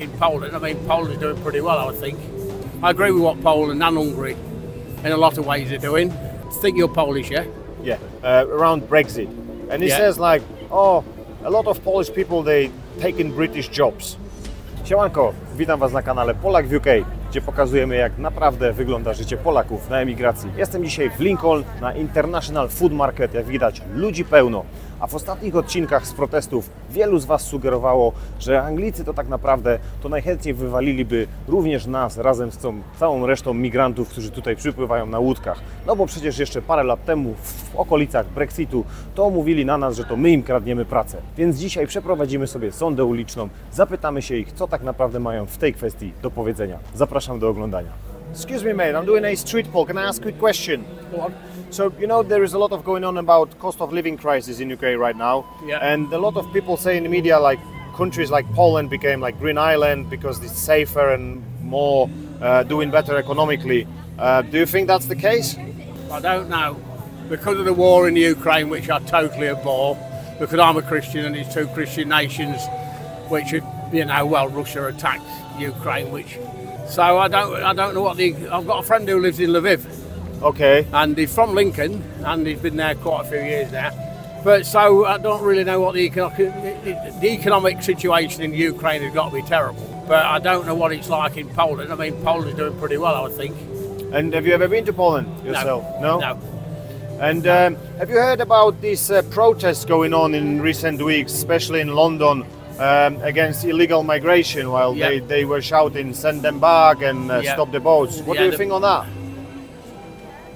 In Poland, I mean, Poland's doing pretty well, I think. I agree with what Poland and Hungary in a lot of ways are doing. I think you're Polish, yeah? Yeah, around Brexit. And he says like, oh, a lot of Polish people, they take in British jobs. Siemanko, witam Was na kanale Polak w UK, gdzie pokazujemy, jak naprawdę wygląda życie Polaków na emigracji. Jestem dzisiaj w Lincoln na International Food Market. Jak widać, ludzi pełno. A w ostatnich odcinkach z protestów wielu z Was sugerowało, że Anglicy to tak naprawdę to najchętniej wywaliliby również nas razem z tą całą resztą migrantów, którzy tutaj przypływają na łódkach. No bo przecież jeszcze parę lat temu w okolicach Brexitu to mówili na nas, że to my im kradniemy pracę. Więc dzisiaj przeprowadzimy sobie sondę uliczną, zapytamy się ich, co tak naprawdę mają w tej kwestii do powiedzenia. Zapraszam do oglądania. Excuse me, mate, I'm doing a street poll. Can I ask a quick question? Go on. So, you know, there is a lot of going on about cost of living crisis in UK right now. Yeah. And a lot of people say in the media, like, countries like Poland became like Green Island because it's safer and more doing better economically. Do you think that's the case? I don't know. Because of the war in Ukraine, which I totally abhor, because I'm a Christian and it's two Christian nations, which, you know, well, Russia attacked Ukraine, which... So I don't know what I've got a friend who lives in Lviv. Okay. And he's from Lincoln, and he's been there quite a few years now. But so I don't really know what the economic situation in Ukraine has got to be terrible. But I don't know what it's like in Poland. I mean, Poland's doing pretty well, I would think. And have you ever been to Poland yourself? No. No. And have you heard about these protests going on in recent weeks, especially in London, against illegal migration, while they were shouting, send them back and stop the boats. What do you think on that?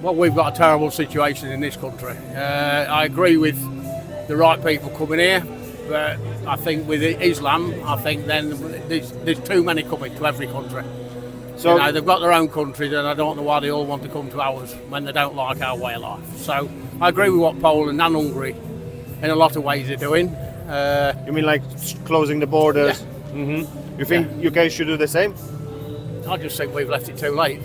Well, we've got a terrible situation in this country. I agree with the right people coming here, but I think with Islam, I think then there's too many coming to every country. So you know, they've got their own countries, and I don't know why they all want to come to ours when they don't like our way of life. So I agree with what Poland and Hungary in a lot of ways are doing. You mean like closing the borders? Yeah. Mm-hmm. You think UK should do the same? I just think we've left it too late.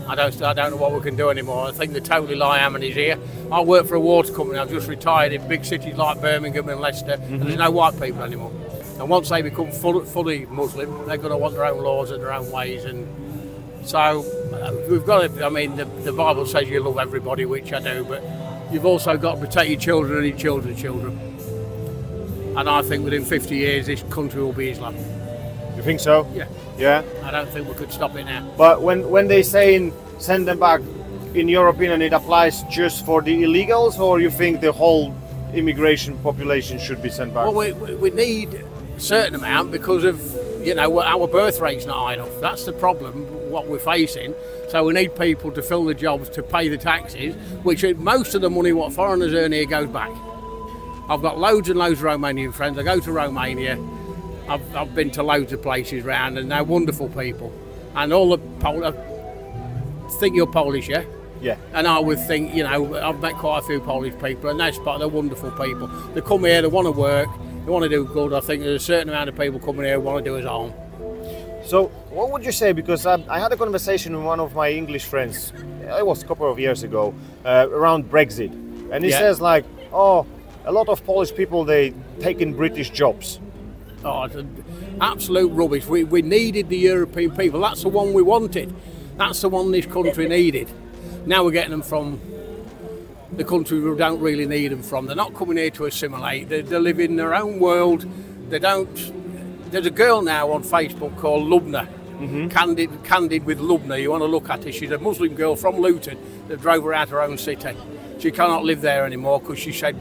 I don't know what we can do anymore. I think they're totally lying is here. I work for a water company. I've just retired in big cities like Birmingham and Leicester, and there's no white people anymore. And once they become fully Muslim, they're going to want their own laws and their own ways. And so we've got to, I mean, the Bible says you love everybody, which I do, but you've also got to protect your children and your children's children. And I think within 50 years, this country will be Islam. You think so? Yeah. Yeah? I don't think we could stop it now. But when they say send them back, in your opinion, it applies just for the illegals, or you think the whole immigration population should be sent back? Well, we need a certain amount because of, you know, our birth rate's not high enough. That's the problem, what we're facing. So we need people to fill the jobs, to pay the taxes, which most of the money what foreigners earn here goes back. I've got loads and loads of Romanian friends. I go to Romania. I've been to loads of places around, and they're wonderful people. And all the Polish, I think you're Polish, yeah? Yeah. And I would think, you know, I've met quite a few Polish people, and they're wonderful people. They come here, they want to work, they want to do good. I think there's a certain amount of people coming here who want to do us harm. So, what would you say? Because I had a conversation with one of my English friends, it was a couple of years ago, around Brexit. And he says like, oh, a lot of Polish people, they take in British jobs. Oh, absolute rubbish. We needed the European people. That's the one we wanted. That's the one this country needed. Now we're getting them from the country we don't really need them from. They're not coming here to assimilate. They live in their own world. They don't... There's a girl now on Facebook called Lubna. Candid with Lubna. You want to look at her. She's a Muslim girl from Luton that drove her out of her own city. She cannot live there anymore because she said,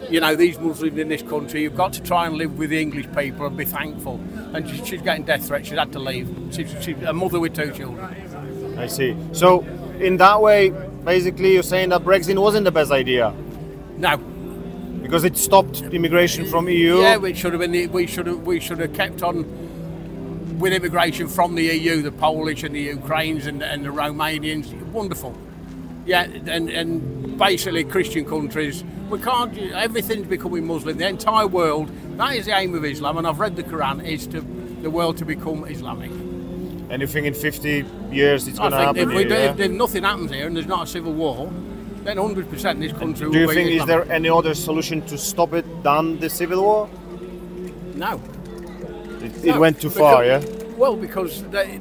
you know, these Muslims in this country, you've got to try and live with the English people and be thankful. And she's getting death threats. She's had to leave. She's a mother with 2 children. I see. So, in that way, basically, you're saying that Brexit wasn't the best idea? No. Because it stopped immigration from EU? Yeah, we should have been. We should have kept on with immigration from the EU, the Polish and the Ukrainians and the Romanians. Wonderful. Yeah, and basically Christian countries. We can't. Everything's becoming Muslim. The entire world. That is the aim of Islam, and I've read the Quran. Is to the world to become Islamic. And you think in 50 years it's going to happen? If nothing happens here and there's not a civil war, then 100% this country will be Do you think Islamic. is there any other solution to stop it than the civil war? No. It went too far, yeah? Well, because they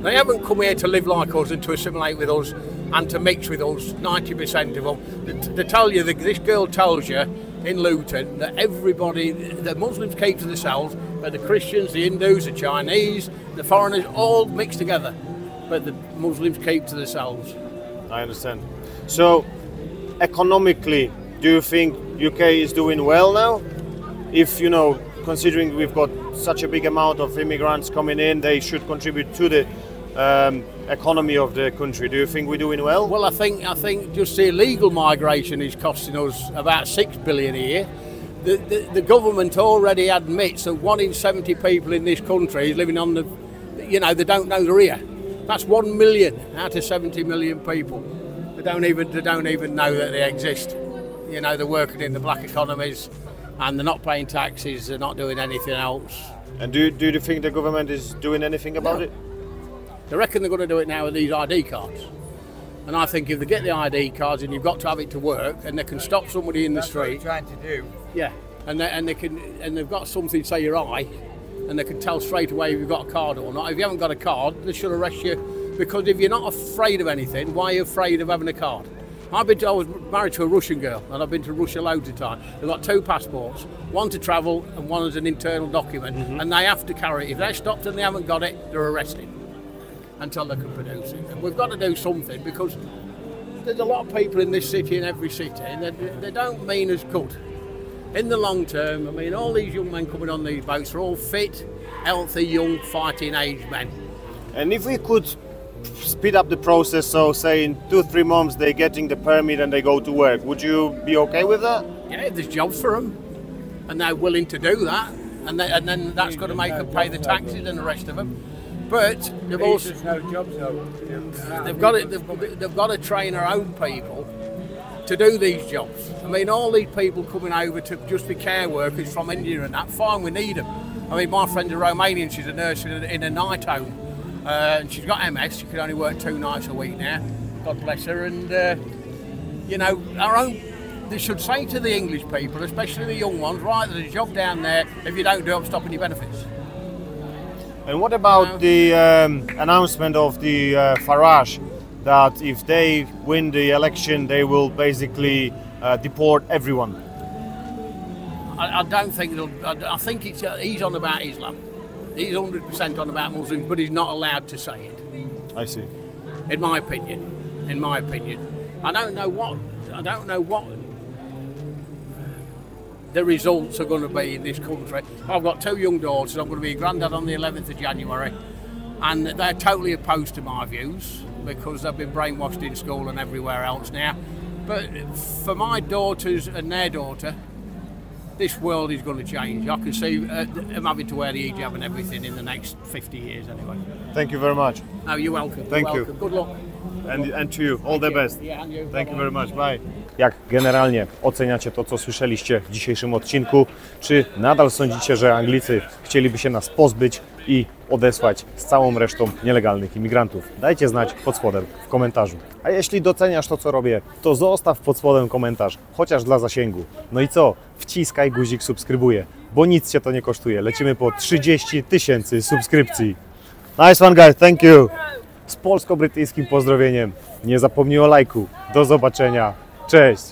haven't come here to live like us and to assimilate with us and to mix with us, 90% of them. They tell you, this girl tells you in Luton that everybody, the Muslims keep to themselves, but the Christians, the Hindus, the Chinese, the foreigners, all mixed together. But the Muslims keep to themselves. I understand. So, economically, do you think UK is doing well now? If, you know, considering we've got such a big amount of immigrants coming in, they should contribute to the economy of the country. Do you think we're doing well? Well, I think just the illegal migration is costing us about 6 billion a year. The government already admits that 1 in 70 people in this country is living on the, you know, they don't know they're here. That's 1 million out of 70 million people. They don't even know that they exist. You know, they're working in the black economies and they're not paying taxes, they're not doing anything else. And do you think the government is doing anything about it? They reckon they're going to do it now with these ID cards. And I think if they get the ID cards and you've got to have it to work, and they can stop somebody in the street. That's what they're trying to do. Yeah, and they've got something to say your eye, and they can tell straight away if you've got a card or not. If you haven't got a card, they should arrest you, because if you're not afraid of anything, why are you afraid of having a card? I was married to a Russian girl, and I've been to Russia loads of times. They've got 2 passports, one to travel and one as an internal document, and they have to carry it. If they're stopped and they haven't got it, they're arrested until they can produce it. And we've got to do something, because there's a lot of people in this city, in every city, and they don't mean as good. In the long term, I mean, all these young men coming on these boats are all fit, healthy, young, fighting age men. And if we could speed up the process, so say in 2-3 months they're getting the permit and they go to work, would you be okay with that? Yeah, if there's jobs for them and they're willing to do that, and then that's going to make them pay the taxes and the rest of them. But they've also they've got to train our own people to do these jobs. I mean, all these people coming over to just be care workers from India and that, fine, we need them. I mean, my friend's a Romanian, she's a nurse in a night home. And she's got MS, she can only work 2 nights a week now, God bless her. And you know, they should say to the English people, especially the young ones, right, there's a job down there, if you don't do it, I'm stopping your benefits. And what about the announcement of the Farage, that if they win the election they will basically deport everyone? I don't think I think he's on about Islam. He's 100% on about Muslims, but he's not allowed to say it. I see. In my opinion. I don't know what the results are going to be in this country. I've got 2 young daughters. I'm going to be a granddad on the 11th of January, and they're totally opposed to my views because they've been brainwashed in school and everywhere else now. But for my daughters and their daughter, this world is going to change. I can see them having to wear the hijab and everything in the next 50 years anyway. Thank you very much. No, you're welcome. Thank you. Good luck. And to you. All the best. Yeah, and you. Thank you very much. Bye. Jak generalnie oceniacie to, co słyszeliście w dzisiejszym odcinku? Czy nadal sądzicie, że Anglicy chcieliby się nas pozbyć i odesłać z całą resztą nielegalnych imigrantów? Dajcie znać pod spodem w komentarzu. A jeśli doceniasz to, co robię, to zostaw pod spodem komentarz, chociaż dla zasięgu. No i co? Wciskaj guzik subskrybuję, bo nic Cię to nie kosztuje. Lecimy po 30 000 subskrypcji. Nice one, guys. Thank you. Z polsko-brytyjskim pozdrowieniem. Nie zapomnij o lajku. Do zobaczenia. Cześć!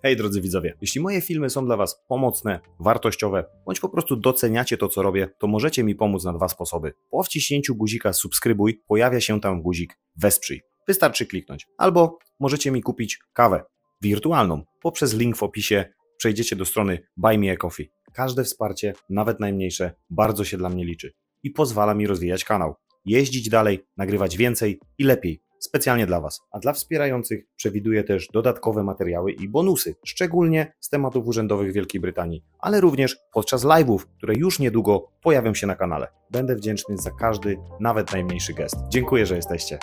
Hej drodzy widzowie, jeśli moje filmy są dla Was pomocne, wartościowe, bądź po prostu doceniacie to, co robię, to możecie mi pomóc na 2 sposoby. Po wciśnięciu guzika subskrybuj pojawia się tam guzik wesprzyj. Wystarczy kliknąć. Albo możecie mi kupić kawę wirtualną. Poprzez link w opisie przejdziecie do strony Buy Me a Coffee. Każde wsparcie, nawet najmniejsze, bardzo się dla mnie liczy i pozwala mi rozwijać kanał, jeździć dalej, nagrywać więcej i lepiej. Specjalnie dla Was. A dla wspierających przewiduję też dodatkowe materiały i bonusy, szczególnie z tematów urzędowych Wielkiej Brytanii, ale również podczas live'ów, które już niedługo pojawią się na kanale. Będę wdzięczny za każdy, nawet najmniejszy gest. Dziękuję, że jesteście.